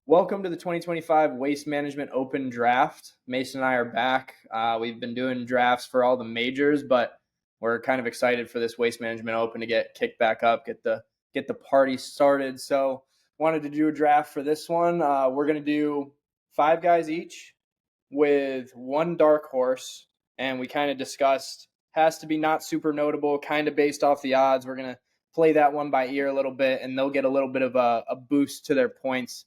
Welcome to the 2025 Waste Management Open Draft. Mason and I are back. We've been doing drafts for all the majors, but we're kind of excited for this Waste Management Open to get kicked back up, get the party started. So wanted to do a draft for this one. We're going to do 5 guys each with one dark horse, and we kind of discussed has to be not super notable, kind of based off the odds. We're going to play that one by ear a little bit, and they'll get a little bit of a boost to their points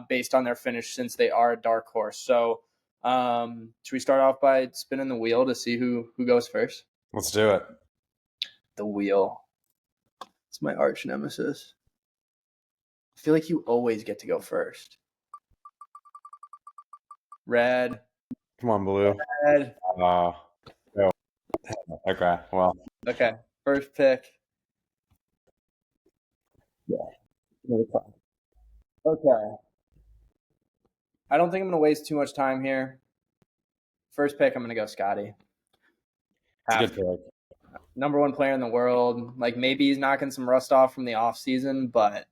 based on their finish since they are a dark horse. So should we start off by spinning the wheel to see who goes first? Let's do it. The wheel. It's my arch nemesis. I feel like you always get to go first. Red. Come on, blue. Red. Oh. Okay, well. Okay, first pick. Yeah. Okay. I don't think I'm going to waste too much time here. First pick, I'm going to go Scotty. Good pick. Number 1 player in the world. Like, maybe he's knocking some rust off from the offseason, but,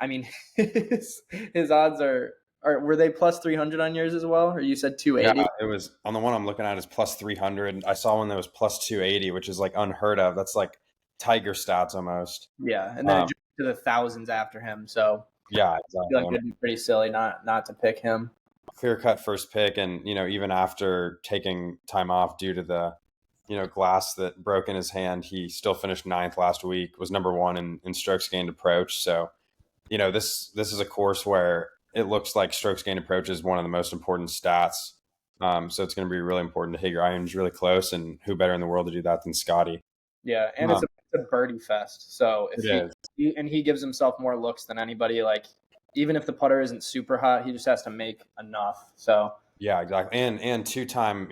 I mean, his odds were they plus 300 on yours as well? Or you said 280? Yeah, it was, on the one I'm looking at is plus 300. I saw one that was plus 280, which is like unheard of. That's like Tiger stats almost. Yeah, and then it jumped to the thousands after him, so yeah, exactly. I feel like it'd be pretty silly not to pick him. Clear-cut first pick, and, even after taking time off due to the, glass that broke in his hand, he still finished 9th last week, was number 1 in strokes gained approach. So, this is a course where it looks like strokes gained approach is one of the most important stats. So it's going to be really important to hit your irons really close, and who better in the world to do that than Scotty? Yeah, and it's a birdie fest. So if he gives himself more looks than anybody, like even if the putter isn't super hot, he just has to make enough. So yeah, exactly. And 2-time,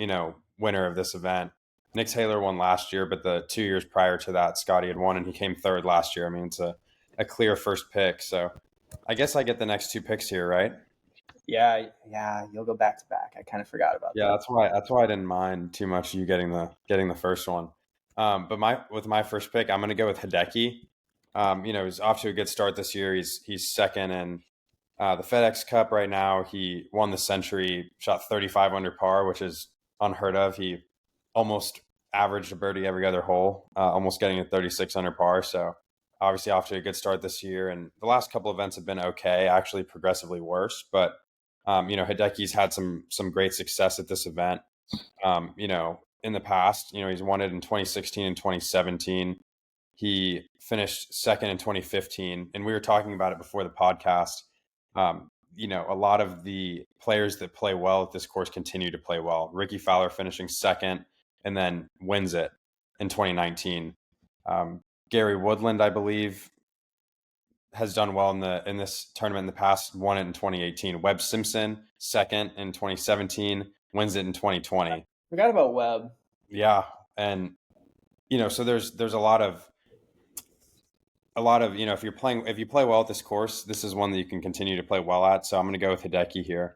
winner of this event. Nick Taylor won last year, but the 2 years prior to that, Scotty had won, and he came 3rd last year. I mean, it's a clear first pick. So I guess I get the next 2 picks here, right? Yeah, you'll go back to back. I kind of forgot about that. Yeah, that's why I didn't mind too much you getting the first one. But with my first pick, I'm going to go with Hideki. He's off to a good start this year. He's second in the FedEx Cup right now. He won the Century, shot 35 under par, which is unheard of. He almost averaged a birdie every other hole, almost getting a 36 under par. So obviously off to a good start this year. And the last couple events have been okay, actually progressively worse. But, Hideki's had some great success at this event. In the past, he's won it in 2016 and 2017. He finished second in 2015. And we were talking about it before the podcast. A lot of the players that play well at this course continue to play well. Ricky Fowler finishing second and then wins it in 2019. Gary Woodland, I believe, has done well in this tournament in the past, won it in 2018. Webb Simpson, second in 2017, wins it in 2020. Forgot about Webb. Yeah, and so there's a lot of if you play well at this course, this is one that you can continue to play well at. So I'm going to go with Hideki here.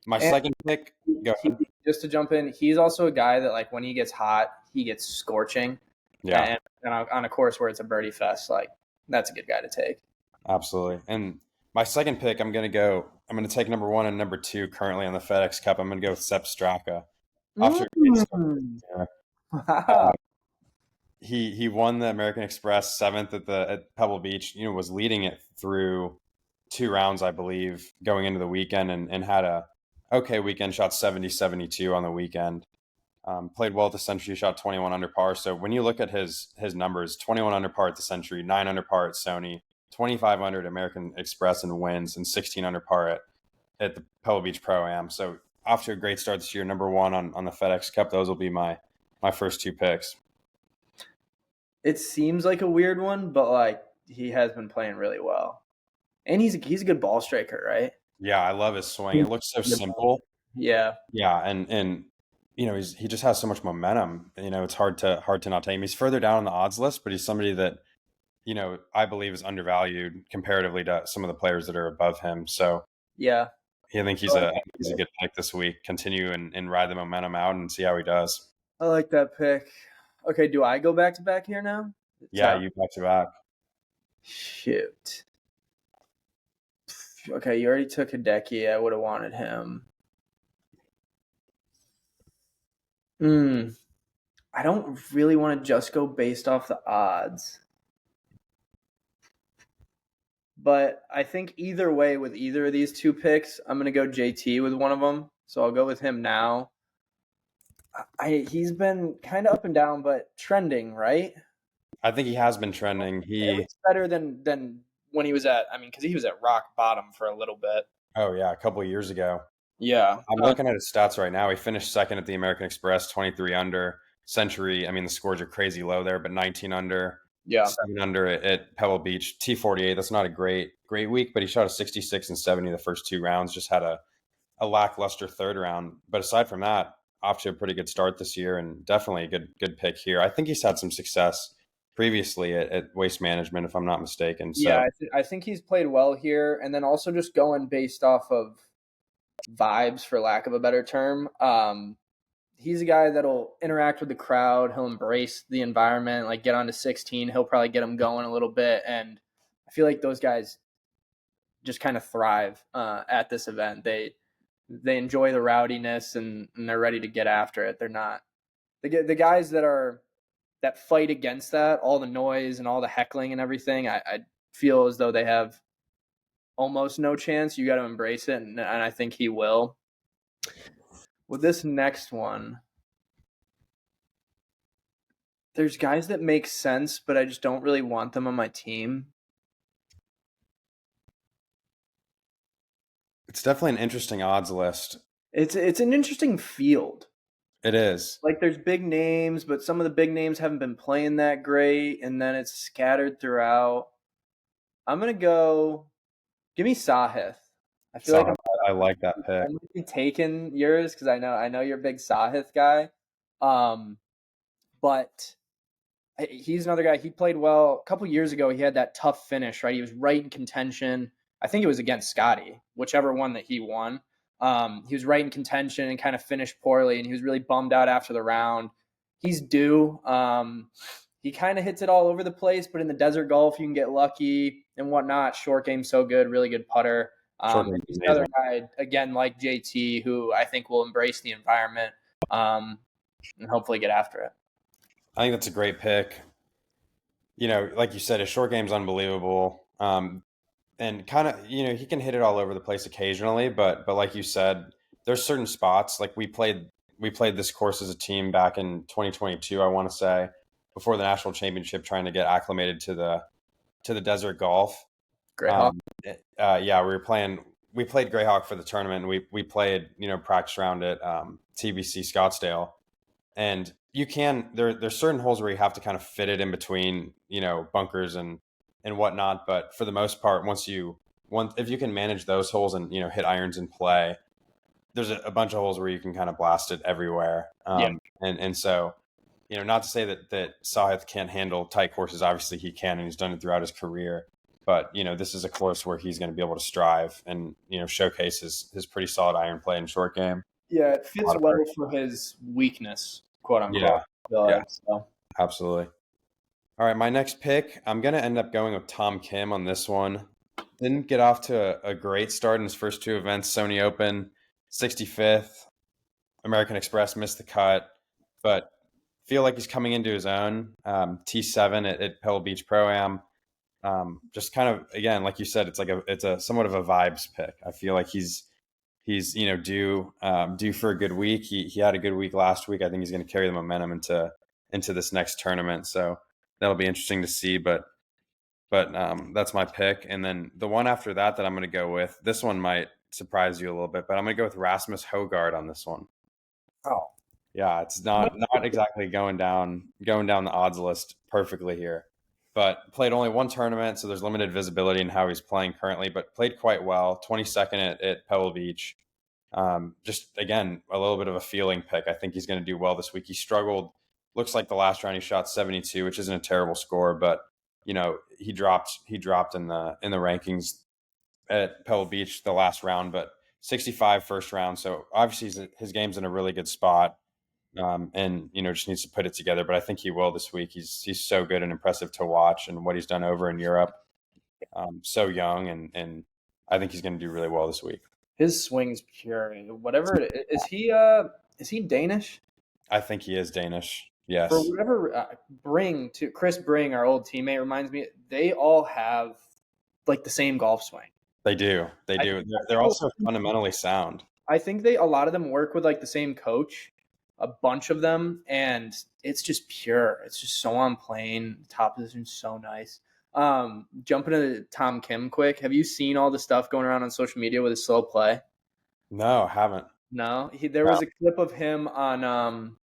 My second pick. Go ahead. Just to jump in, he's also a guy that, like, when he gets hot, he gets scorching. Yeah. And on a course where it's a birdie fest, like, that's a good guy to take. Absolutely. And my second pick, I'm going to take number 1 and number 2 currently on the FedEx Cup. I'm going to go with Sepp Straka. Wow. He won the American Express 7th at Pebble Beach, was leading it through 2 rounds, I believe, going into the weekend, and had a okay weekend, shot 70-72 on the weekend. Played well at the Century, shot 21 under par. So when you look at his numbers, 21 under par at the Century, 9 under par at Sony, 25 under at American Express and wins, and 16 under par at the Pebble Beach Pro-Am. So off to a great start this year, number 1 on the FedEx Cup. Those will be my first 2 picks. It seems like a weird one, but, like, he has been playing really well. And he's a good ball striker, right? Yeah, I love his swing. It looks so simple. Yeah. Yeah, and he just has so much momentum. It's hard to not take him. He's further down on the odds list, but he's somebody that I believe is undervalued comparatively to some of the players that are above him. So yeah, I think he's a good pick this week. Continue and ride the momentum out and see how he does. I like that pick. Okay, do I go back to back here now? Yeah, you back to back. Shoot. Okay, you already took Hideki. I would have wanted him. Hmm. I don't really want to just go based off the odds. But I think either way with either of these two picks, I'm going to go JT with one of them. So I'll go with him now. He's been kind of up and down, but trending, right? I think he has been trending. At least better than when he was at. I mean, because he was at rock bottom for a little bit. Oh yeah, a couple of years ago. Yeah. I'm looking at his stats right now. He finished second at the American Express, 23 under. Century, I mean, the scores are crazy low there, but 19 under, Yeah. 7 under at Pebble Beach. T48, that's not a great week, but he shot a 66 and 70 the first 2 rounds, just had a lackluster third round. But aside from that, off to a pretty good start this year and definitely a good pick here. I think he's had some success previously at Waste Management, if I'm not mistaken. Yeah, So I think he's played well here, and then also just going based off of vibes, for lack of a better term. He's a guy that'll interact with the crowd. He'll embrace the environment, like get onto 16. He'll probably get them going a little bit, and I feel like those guys just kind of thrive at this event. They enjoy the rowdiness and they're ready to get after it. They're not the guys that fight against that, all the noise and all the heckling and everything. I feel as though they have almost no chance. You got to embrace it, and I think he will. With this next one, there's guys that make sense, but I just don't really want them on my team. it's definitely an interesting odds list. It's an interesting field. It is. Like there's big names, but some of the big names haven't been playing that great, and then it's scattered throughout. I'm gonna go. Give me Sahith. I feel like So I like that I pick. might be taking yours because I know you're a big Sahith guy. Um, but he's another guy. He played well a couple years ago. He had that tough finish, right? He was right in contention. I think it was against Scotty, whichever one that he won. He was right in contention and kind of finished poorly, and he was really bummed out after the round. He's due. He kind of hits it all over the place, but in the desert golf, you can get lucky and whatnot. Short game, so good, really good putter. Short game is He's another amazing. guy, again, like JT, who I think will embrace the environment and hopefully get after it. I think that's a great pick. You know, like you said, his short game's unbelievable. And kind of, you know, he can hit it all over the place occasionally, but like you said, there's certain spots like we played this course as a team back in 2022, I want to say, before the national championship, trying to get acclimated to the desert golf. Great hawk. Um, yeah, we played Greyhawk for the tournament. And we played, you know, practice round at TPC Scottsdale, and there's certain holes where you have to kind of fit it in between, you know, bunkers and whatnot. But for the most part, if you can manage those holes and, you know, hit irons in play, there's a bunch of holes where you can kind of blast it everywhere. Yeah. And so, you know, not to say that Sahith can't handle tight courses. Obviously he can, and he's done it throughout his career. But, you know, this is a course where he's going to be able to strive and, you know, showcase his pretty solid iron play and short game. Yeah, it A fits lot of well work. for his weakness, quote unquote. Yeah, I feel yeah, like, so. absolutely. All right, my next pick, I'm going to end up going with Tom Kim on this one. Didn't get off to a great start in his first two events. Sony Open, 65th. American Express missed the cut, but feel like he's coming into his own. T7 at Pebble Beach Pro Am. Just kind of, again, like you said, it's a somewhat of a vibes pick. I feel like he's you know due for a good week. He had a good week last week. I think he's going to carry the momentum into this next tournament. So that'll be interesting to see. But that's my pick. And then the one after that I'm going to go with, this one might surprise you a little bit, but I'm going to go with Rasmus Hogard on this one. Oh. Yeah, it's not exactly going down the odds list perfectly here, but played only one tournament, so there's limited visibility in how he's playing currently. But played quite well, 22nd at Pebble Beach. Just again a little bit of a feeling pick. I think he's going to do well this week. He struggled. Looks like the last round he shot 72, which isn't a terrible score, but you know he dropped in the rankings at Pebble Beach the last round, but 65 first round. So obviously his game's in a really good spot. And you know just needs to put it together. But I think he will this week. He's so good and impressive to watch, and what he's done over in Europe. So young, and I think he's going to do really well this week. His swing's pure. Whatever is he Danish? I think he is Danish. For Yes, whatever Chris Bring, our old teammate, reminds me, they all have like the same golf swing. they do. They I do. They're also fundamentally sound. I think they a lot of them work with like the same coach, a bunch of them, and it's just pure. It's just so on plane. Top position's so nice. Jumping to Tom Kim quick. Have you seen all the stuff going around on social media with his slow play? No, haven't. No, there No. was a clip of him on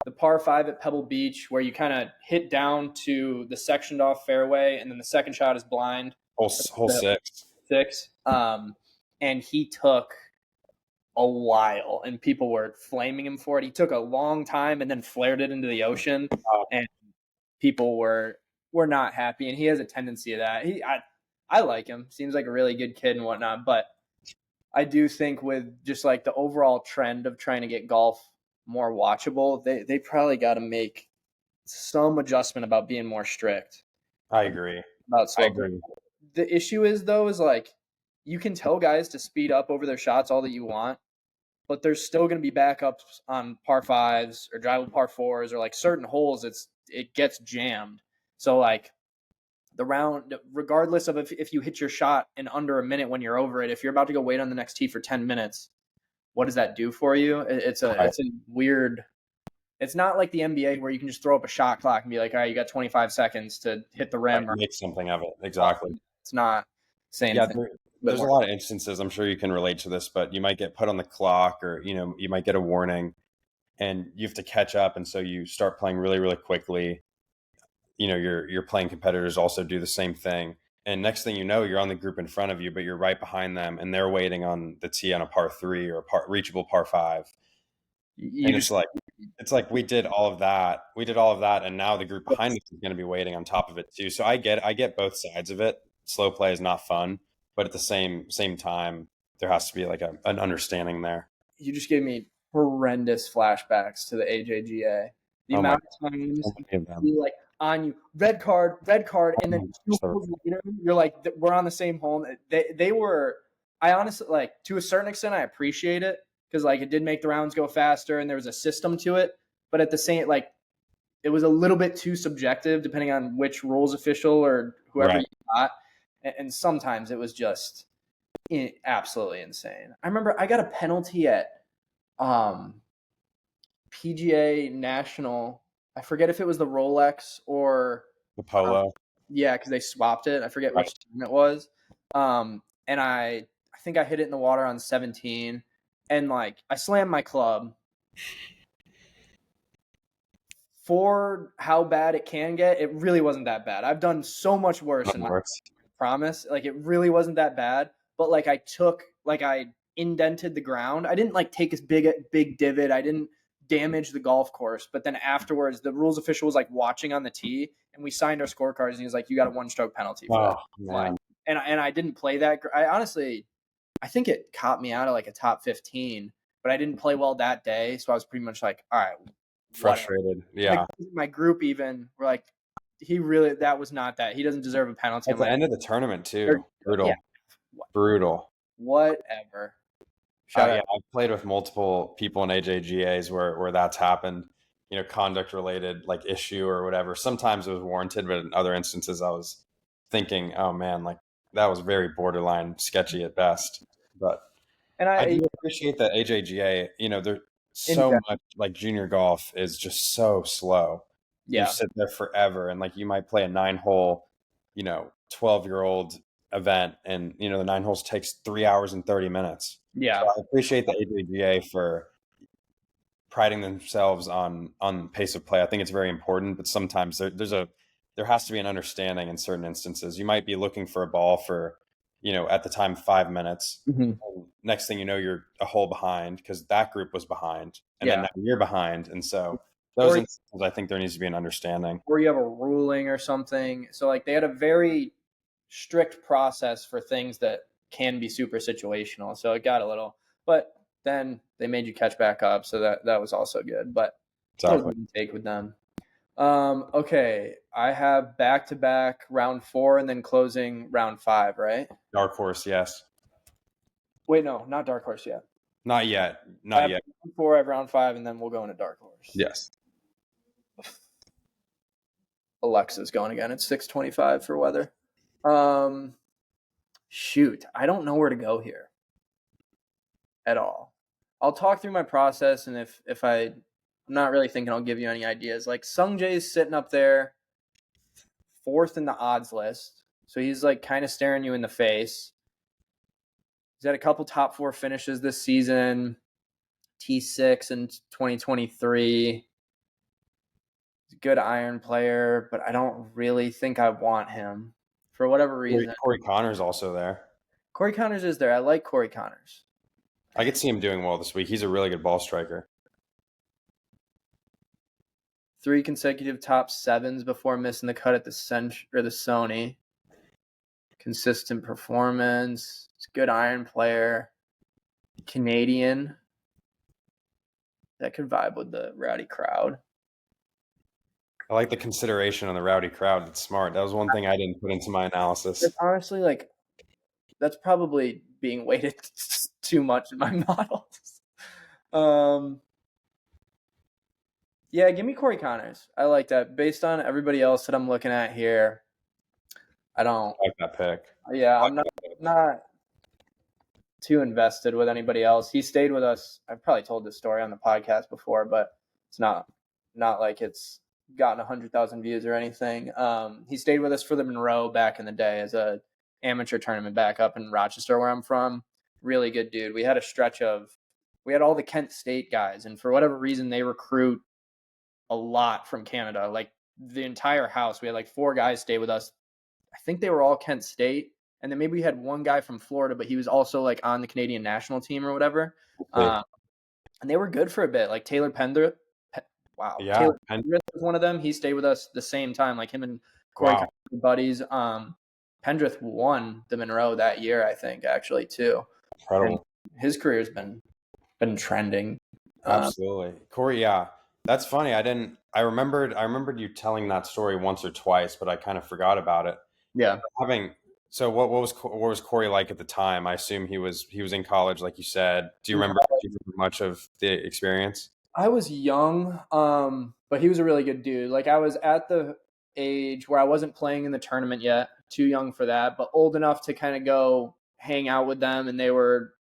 the par five at Pebble Beach where you kind of hit down to the sectioned off fairway, and then the second shot is blind. Whole The six. six. And he took a while, and people were flaming him for it. He took a long time and then flared it into the ocean, Oh, and people were not happy. And he has a tendency of that. I like him. Seems like a really good kid and whatnot, but I do think with just like the overall trend of trying to get golf more watchable, they probably got to make some adjustment about being more strict I agree. about I slow play. agree. The issue is though is like you can tell guys to speed up over their shots all that you want, but there's still going to be backups on par fives or drivable par fours or like certain holes. It gets jammed. So like the round, regardless of if you hit your shot in under a minute when you're over it, if you're about to go wait on the next tee for 10 minutes, what does that do for you? It's Right. a weird. It's not like the NBA where you can just throw up a shot clock and be like, all right, you got 25 seconds to hit the rim. Or Make something of it. Exactly. it's not the same Yeah, thing. there's a lot of instances. I'm sure you can relate to this, but you might get put on the clock, or you might get a warning, and you have to catch up, and so you start playing really, really quickly. Your playing competitors also do the same thing, and next thing you know, you're on the group in front of you, but you're right behind them, and they're waiting on the tee on a par three or a reachable par five, You and just it's like we did all of that, and now the group behind us is going to be waiting on top of it too. So I get both sides of it. Slow play is not fun, but at the same time, there has to be like an understanding there. you just gave me horrendous flashbacks to the AJGA. The Oh my, amount of times so many of them. be like on you, red card, and then two So- holes later, you're like, we're on the same hole. They were. I honestly like to a certain extent, I appreciate it because like it did make the rounds go faster and there was a system to it. But at the same, like it was a little bit too subjective depending on which rules official or whoever Right. you got, and sometimes it was just absolutely insane. I remember I got a penalty at um, PGA National. I forget if it was the Rolex or The polo. yeah, because they swapped it. I forget Right. which team it was. And I think I hit it in the water on 17, and like I slammed my club. For how bad it can get, it really wasn't that bad. I've done so much worse in my promise. Like it really wasn't that bad. But like I indented the ground. I didn't like take a big divot. I didn't damage the golf course. But then afterwards, the rules official was like watching on the tee, and we signed our scorecards, and he was like, "You got a 1-stroke penalty for that." Man. And I didn't play that. I honestly, I think it caught me out of like a top 15, but I didn't play well that day, so I was pretty much like, all right, Frustrated. Yeah. my group even were like, that was not that. He doesn't deserve a penalty. At the end of the tournament too. Brutal. Yeah. Brutal. Whatever. Yeah, I've played with multiple people in AJGAs where that's happened. Conduct related like issue or whatever. Sometimes it was warranted, but in other instances, I was thinking, oh man, like that was very borderline sketchy at best. But And I do appreciate that AJGA. There's so much like junior golf is just so slow. yeah, You sit there forever, and like you might play a 9-hole, 12-year-old event, and the 9 holes takes 3 hours and 30 minutes. yeah, So I appreciate the AJGA for priding themselves on pace of play. I think it's very important, but sometimes there has to be an understanding in certain instances. You might be looking for a ball for, at the time 5 minutes. mm-hmm. Next thing you know, you're a hole behind because that group was behind, and then now you're behind, and so those instances, I think there needs to be an understanding. Or you have a ruling or something. So like they had a very strict process for things that can be super situational. So it got a little, but then they made you catch back up. So that was also good. But Exactly. take with them. Okay, I have back-to-back round 4 and then closing round 5, right? Dark horse, yes. Wait, no, not dark horse yet. Not yet. I Not have yet. round 4, I have round 5, and then we'll go into dark horse. Yes. Alexa's going again. It's 6:25 for weather. Um, Shoot, I don't know where to go here at all. I'll talk through my process, and if I'm not really thinking, I'll give you any ideas. Like Sung Jae's sitting up there, fourth in the odds list, so he's like kind of staring you in the face. He's had a couple top 4 finishes this season. T6 in 2023. He's a good iron player, but I don't really think I want him for whatever reason. Corey Connor's also there. Corey Connors is there. I like Corey Connors. I could see him doing well this week. He's a really good ball striker. 3 consecutive top 7s before missing the cut at the Sony. Consistent performance. He's a good iron player. Canadian. That could vibe with the rowdy crowd. I like the consideration on the rowdy crowd. That's smart. That was one thing I didn't put into my analysis. It's honestly, like, that's probably being weighted too much in my models. Yeah, give me Corey Connors. I like that. Based on everybody else that I'm looking at here, I don't. I like that pick. Yeah, I'm not too invested with anybody else. He stayed with us. I've probably told this story on the podcast before, but it's not like it's gotten 100,000 views or anything. He stayed with us for the Monroe back in the day as a amateur tournament back up in Rochester, where I'm from. Really good dude. We had a stretch of we had all the Kent State guys, and for whatever reason, they recruit a lot from Canada. Like the entire house, we had like 4 guys stay with us. I think they were all Kent State, and then maybe we had one guy from Florida, but he was also like on the Canadian national team or whatever. And they were good for a bit. Like Taylor Pendrith. Wow, Yeah, Taylor Pendrith was one of them. He stayed with us the same time. Like him and Corey were buddies. Pendrith won the Monroe that year, I think, actually too. Incredible. And his career's been trending. Absolutely. Corey, yeah. That's funny. I remembered you telling that story once or twice, but I kind of forgot about it. Yeah. So what was Corey like at the time? I assume he was in college, like you said. Do you remember much of the experience? I was young, but he was a really good dude. Like I was at the age where I wasn't playing in the tournament yet, too young for that, but old enough to kind of go hang out with them, and they were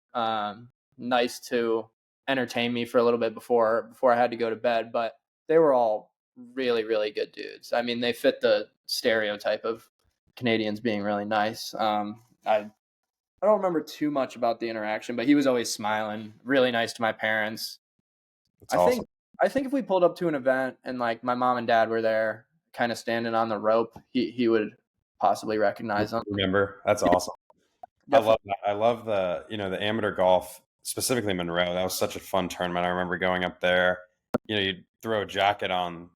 nice to entertain me for a little bit before I had to go to bed. But they were all really, really good dudes. I mean, they fit the stereotype of Canadians being really nice. I don't remember too much about the interaction, but he was always smiling, really nice to my parents. That's awesome. I think if we pulled up to an event and like my mom and dad were there, kind of standing on the rope, he would possibly recognize them. Remember, that's awesome. Definitely. I love that. I love the amateur golf, specifically Monroe. That was such a fun tournament. I remember going up there. You'd throw a jacket on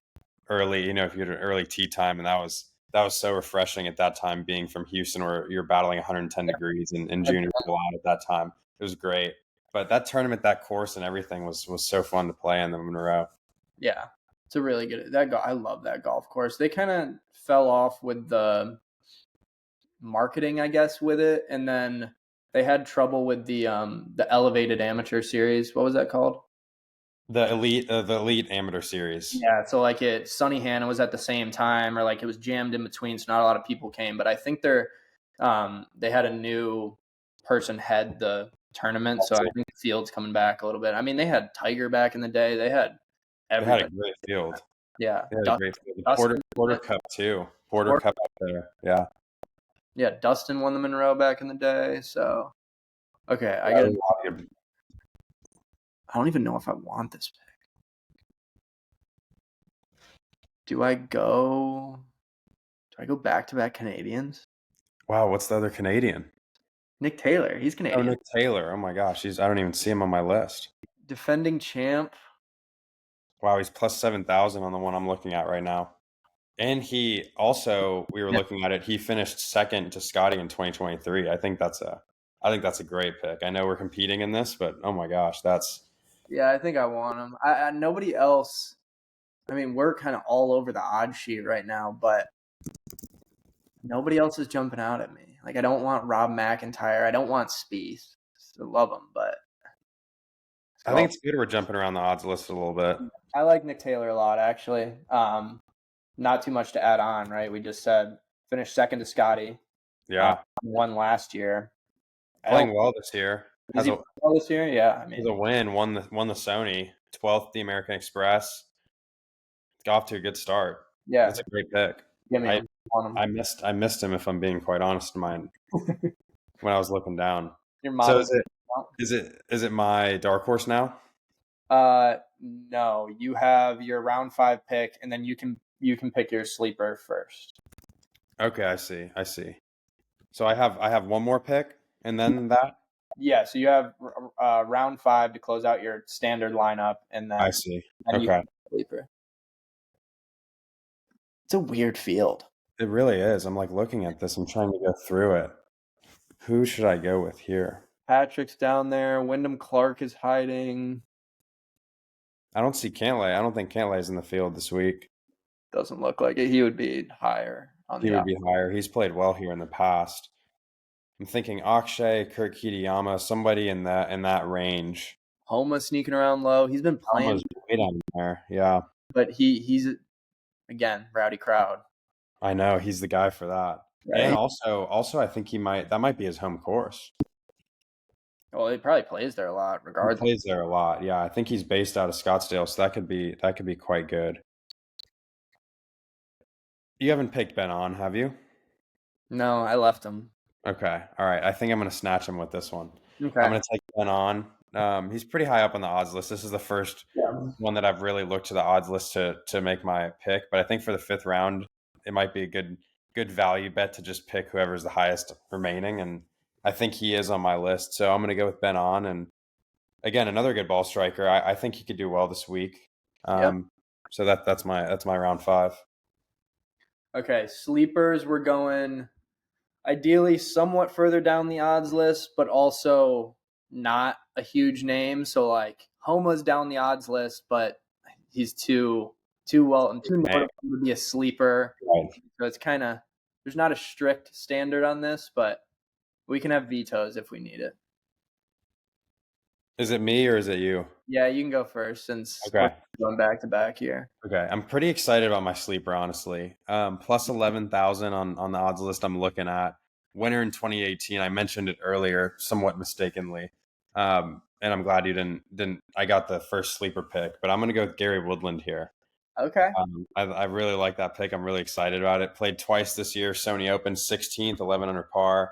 early. If you had an early tee time, and that was so refreshing at that time. Being from Houston, where you're battling 110 degrees in June at that time, it was great. But that tournament, that course, and everything was so fun to play in the Monroe. Yeah, it's a really good. I love that golf course. They kind of fell off with the marketing, I guess, with it, and then they had trouble with the elevated amateur series. What was that called? The elite amateur series. Yeah, so like Sunny Hannah was at the same time, or like it was jammed in between, so not a lot of people came. But I think they had a new person head the tournament, so I think the field's coming back a little bit. I mean, they had Tiger back in the day. They had everybody. They had a great field. Yeah, great field. Porter Cup too. Porter Cup up there. Yeah. Yeah, Dustin won the Monroe back in the day. So, okay, I don't even know if I want this pick. Do I go back-to-back Canadians? Wow, what's the other Canadian? Nick Taylor. He's Canadian. Oh, Nick Taylor. Oh my gosh, I don't even see him on my list. Defending champ. Wow, he's plus 7,000 on the one I'm looking at right now. And he also, we were looking at it, he finished second to Scotty in 2023. I think that's a great pick. I know we're competing in this, but oh my gosh, Yeah, I think I want him. Nobody else I mean, we're kind of all over the odd sheet right now, but nobody else is jumping out at me. Like, I don't want Rob McIntyre. I don't want Spieth. I love him, but I think it's good we're jumping around the odds list a little bit. I like Nick Taylor a lot, actually. Not too much to add on, right? We just said finished second to Scotty. Yeah, Won last year. playing well this year. Is he playing well this year? Yeah, I Has mean, a win. Won the Sony 12th, the American Express. Got off to a good start. yeah. That's a great pick. Give me him. I missed him, if I'm being quite honest, mine when I was looking down. Your So model. is it my dark horse now? No. You have your round 5 pick, and then you can pick your sleeper first. Okay, I see. So I have one more pick, and then that. Yeah. So you have round 5 to close out your standard lineup, and then I see. you Okay, can sleeper. It's a weird field. it really is. I'm like looking at this. I'm trying to go through it. Who should I go with here? Patrick's down there. Wyndham Clark is hiding. I don't see Cantlay. I don't think Cantlay's in the field this week. Doesn't look like it. He would be higher on He the would be higher. He's played well here in the past. I'm thinking Akshay, Kurt Kitayama, somebody in that range. Homa sneaking around low. He's been playing, Almost way down there. Yeah, but he's again rowdy crowd. I know he's the guy for that. Right? And also, I think that might be his home course. Well, he probably plays there a lot, He regardless. plays there a lot. Yeah, I think he's based out of Scottsdale, so that could be quite good. You haven't picked Ben on, have you? No, I left him. Okay. All right. I think I'm going to snatch him with this one. Okay. I'm going to take Ben on. He's pretty high up on the odds list. This is the first one that I've really looked to the odds list to make my pick. But I think for the 5th round, it might be a good value bet to just pick whoever's the highest remaining. And I think he is on my list. So I'm going to go with Ben on. And again, another good ball striker. I think he could do well this week. So that's my round 5. Okay, sleepers. We're going ideally somewhat further down the odds list, but also not a huge name. So like Homa's down the odds list, but he's too well and too notable to be a sleeper. Right. So it's kind of there's not a strict standard on this, but we can have vetoes if we need it. Is it me or is it you? Yeah, you can go first since Okay. we're going back to back here. Okay, I'm pretty excited about my sleeper, honestly. Plus 11,000 on the odds list I'm looking at. Winner in 2018. I mentioned it earlier, somewhat mistakenly, and I'm glad you didn't. I got the first sleeper pick, but I'm going to go with Gary Woodland here. Okay. I really like that pick. I'm really excited about it. Played twice this year. Sony Open 16th, 11 under par.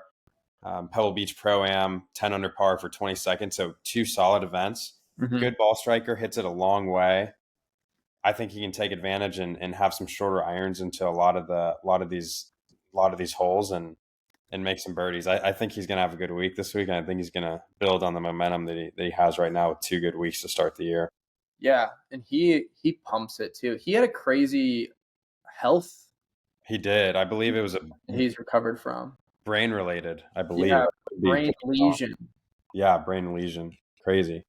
Pebble Beach Pro-Am 10 under par for 22nd. So 2 solid events. Mm-hmm. Good ball striker, hits it a long way. I think he can take advantage and have some shorter irons into a lot of these holes and make some birdies. I think he's going to have a good week this week, and I think he's going to build on the momentum that he has right now with 2 good weeks to start the year. Yeah, and he pumps it too. He had a crazy health. He did. I believe it was he's recovered from brain related. I believe. Yeah, brain lesion. Yeah, brain lesion. Crazy.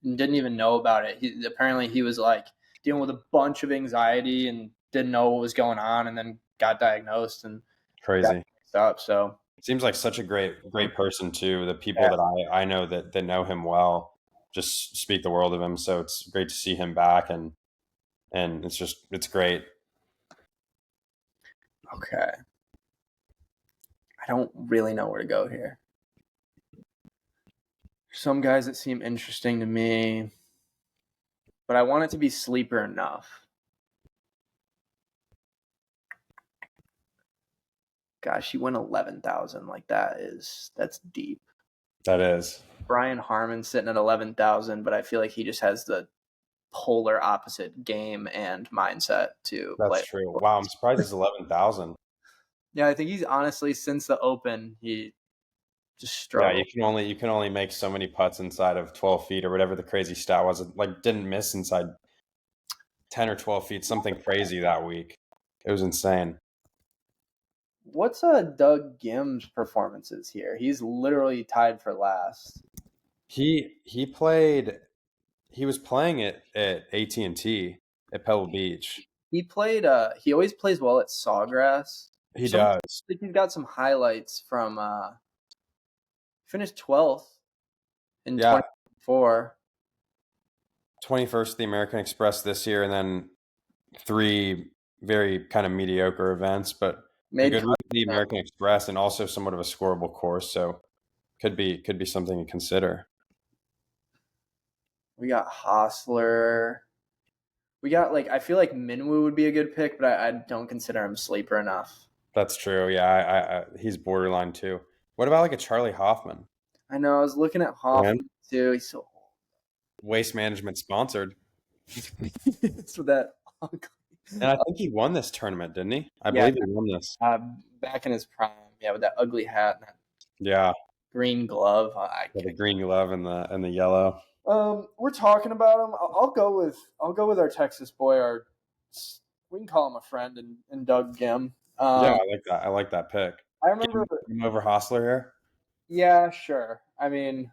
Didn't even know about it. Apparently he was like dealing with a bunch of anxiety and didn't know what was going on, and then got diagnosed and crazy up. So seems like such a great person too. The people that I know that know him well just speak the world of him. So it's great to see him back, and it's great. Okay. I don't really know where to go here. Some guys that seem interesting to me, but I want it to be sleeper enough. Gosh, he went 11,000. Like that's deep. That is. Brian Harman sitting at 11,000, but I feel like he just has the polar opposite game and mindset to play. That's true. Wow, I'm surprised it's 11,000. Yeah, I think he's honestly since the Open he just struggled. Yeah, you can only make so many putts inside of 12 feet or whatever the crazy stat was. Like didn't miss inside 10 or 12 feet, something crazy that week. It was insane. What's Doug Gim's performances here? He's literally tied for last. He was playing it at AT&T. at Pebble Beach. He played. He always plays well at Sawgrass. He Some does. think he's got some highlights from. Finished 12th in Yeah, 2024. 21st the American Express this year, and then three very kind of mediocre events, but a Made good cut. week at the American Express, and also somewhat of a scoreable course. So could be something to consider. We got Hostler. We got like I feel like Minwoo would be a good pick, but I don't consider him sleeper enough. That's true. Yeah, he's borderline too. What about like a Charlie Hoffman? I know. I was looking at And Hoffman too. He's so Waste Management sponsored, it's with that. and I think he won this tournament, didn't he? I Yeah, believe he won this. back in his prime. Yeah, with that ugly hat and that Yeah, green glove. I with the can't. green glove and the yellow. We're talking about him. I'll go with our Texas boy. We can call him a friend and Doug Gim. Yeah, I like that. I like that pick. I remember. Him over Hostler here. Yeah, sure. I mean,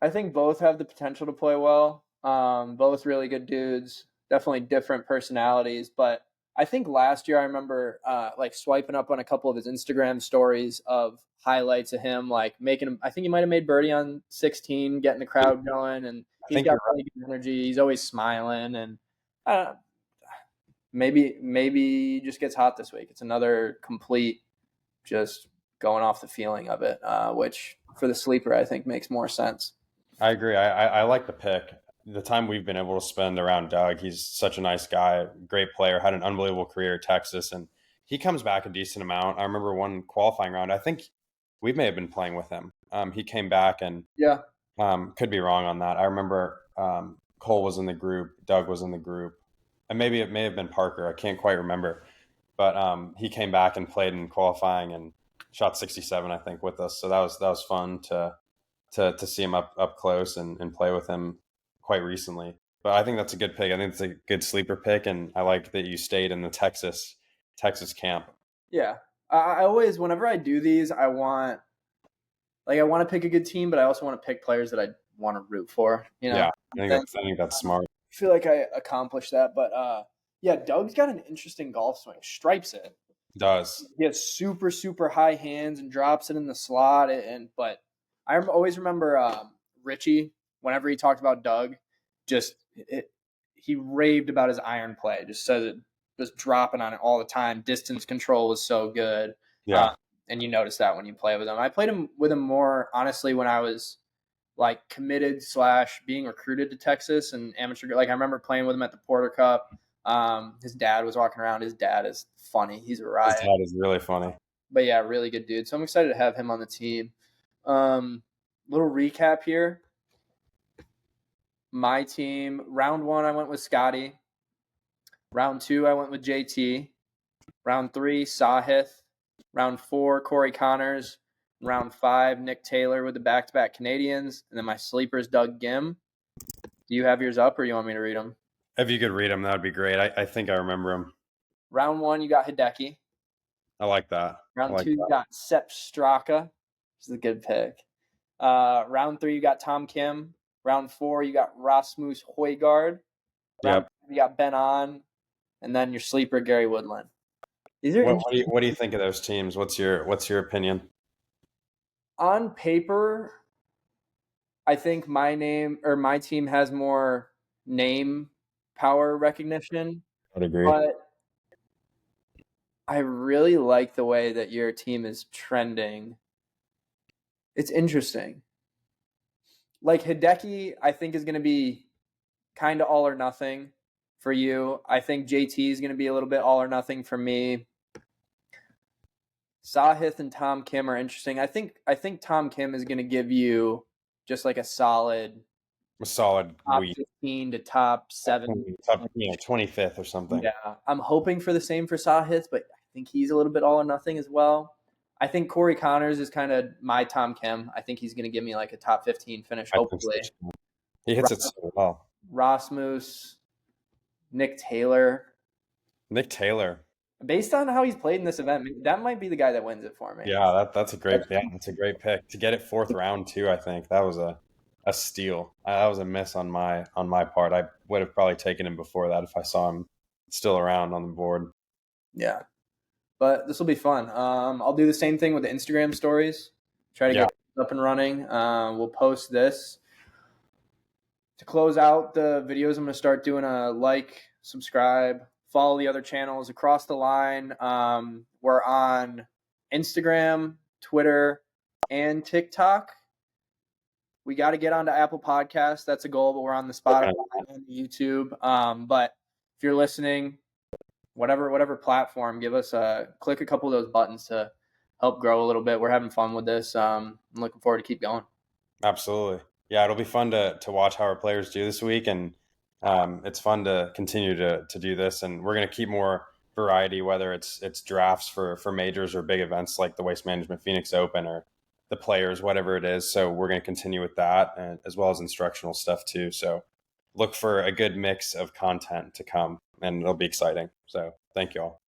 I think both have the potential to play well. Both really good dudes. Definitely different personalities. But I think last year I remember like swiping up on a couple of his Instagram stories of highlights of him, like making him. I think he might have made birdie on 16, getting the crowd going, and I he's think got you're really good energy. He's always smiling, and uh, maybe he just gets hot this week. It's another complete just going off the feeling of it, which for the sleeper I think makes more sense. I agree. I like the pick. The time we've been able to spend around Doug, he's such a nice guy, great player, had an unbelievable career at Texas, and he comes back a decent amount. I remember one qualifying round. I think we may have been playing with him. He came back and Yeah, could be wrong on that. I remember Cole was in the group, Doug was in the group, and maybe it may have been Parker. I can't quite remember, but he came back and played in qualifying and shot 67, I think, with us. So that was fun to see him up close and play with him quite recently. But I think that's a good pick. I think it's a good sleeper pick, and I like that you stayed in the Texas camp. yeah. I always, whenever I do these, I want to pick a good team, but I also want to pick players that I want to root for. You know, Yeah, I think that's smart. I feel like I accomplished that. But yeah, Doug's got an interesting golf swing. Stripes it. Does He has super super high hands and drops it in the slot. But I always remember Richie whenever he talked about Doug, just he raved about his iron play. Just says it was dropping on it all the time. Distance control was so good. Uh, yeah. and you notice that when you play with him. I played him with him more honestly when I was like committed slash being recruited to Texas and amateur. Like I remember playing with him at the Porter Cup. His dad was walking around. His dad is funny. He's a His riot. dad is really funny. But yeah, really good dude. So I'm excited to have him on the team. Um, Little recap here. My team, round one, I went with Scotty. Round two, I went with JT. Round three, Sahith. Round four, Corey Connors. Round five, Nick Taylor with the back-to-back Canadians. And then my sleepers, Doug Gim. Do you have yours up or you want me to read them? If you could read him, that would be great. I think I remember him. Round one, you got Hideki. I like that. I Round like two, you that. got Sepp Straka, which is a good pick. Round three, you got Tom Kim. Round four, you got Rasmus Højgaard. Round Yep. five, you got Ben On. And then your sleeper, Gary Woodland. These are What do you think of those teams? What's your opinion? on paper. I think my team has more name power recognition, I'd agree. but I really like the way that your team is trending. It's interesting. Like Hideki, I think is going to be kind of all or nothing for you. I think JT is going to be a little bit all or nothing for me. Sahith and Tom Kim are interesting. I think Tom Kim is going to give you just like a solid A solid top week. 15 to top 7. Top, 25th or something. Yeah, I'm hoping for the same for Sahith, but I think he's a little bit all or nothing as well. I think Corey Connors is kind of my Tom Kim. I think he's going to give me like a top 15 finish, I think so hopefully. too. He hits it so well. Rasmus, Nick Taylor. Nick Taylor. Based on how he's played in this event, that might be the guy that wins it for me. Yeah, that's a great pick. To get it fourth round too. I think that was a a steal. That was a miss on my part. I would have probably taken him before that if I saw him still around on the board. Yeah, but this will be fun. I'll do the same thing with the Instagram stories. Try to Yeah, get up and running. We'll post this to close out the videos. I'm going to start doing a like, subscribe, follow the other channels across the line. We're on Instagram, Twitter, and TikTok. We got to get onto Apple Podcasts. That's a goal, but we're on the Spotify and the YouTube. But if you're listening, whatever platform, give us click a couple of those buttons to help grow a little bit. We're having fun with this. I'm looking forward to keep going. absolutely. Yeah, it'll be fun to watch how our players do this week, and it's fun to continue to do this. And we're going to keep more variety, whether it's drafts for majors or big events like the Waste Management Phoenix Open or the Players, whatever it is. So we're going to continue with that, and as well as instructional stuff too. So look for a good mix of content to come, and it'll be exciting. So thank you all.